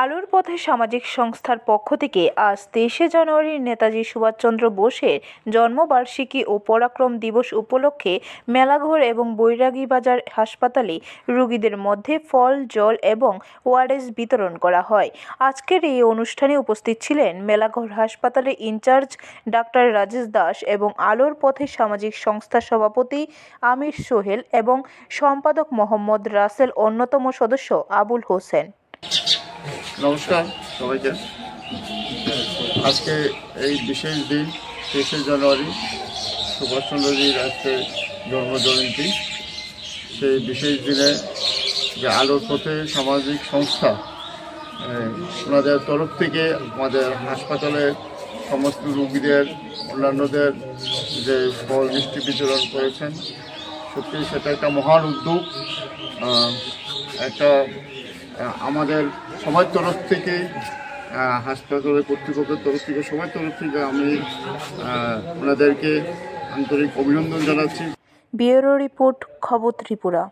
আলোর পথে সামাজিক সংস্থার পক্ষ থেকে আজ 23শে জানুয়ারি নেতাজি সুভাষচন্দ্র বোসের জন্মবার্ষিকী ও পরাক্রম দিবস উপলক্ষে মেলাঘর এবং বৈরাগী বাজার হাসপাতালে রোগীদের মধ্যে ফল, জল এবং ওআরএস বিতরণ করা হয়। আজকের এই অনুষ্ঠানে উপস্থিত ছিলেন মেলাঘর হাসপাতালের ইনচার্জ ডাক্তার রাজেশ দাস এবং আলোর পথে সামাজিক সংস্থার সভাপতি আমির সোহেল এবং সম্পাদক মোহাম্মদ রাসেল, অন্যতম সদস্য আবুল হোসেন। নমস্কার সবাইকে। আজকে এই বিশেষ দিন 23শে জানুয়ারি সুভাষচন্দ্রজির আজকে জন্মজয়ন্তী। সেই বিশেষ দিনে যে আলোর পথে সামাজিক সংস্থা ওনাদের তরফ থেকে আমাদের হাসপাতালের সমস্ত রোগীদের, অন্যান্যদের যে ফল মিষ্টি বিতরণ করেছেন, সত্যি সেটা একটা মহান উদ্যোগ। একটা আমাদের সবার তরফ থেকে, হাসপাতালের কর্তৃপক্ষের তরফ থেকে, সবার তরফ থেকে আমি ওনাদেরকে আন্তরিক অভিনন্দন জানাচ্ছি। ব্যুরো রিপোর্ট, খবর ত্রিপুরা।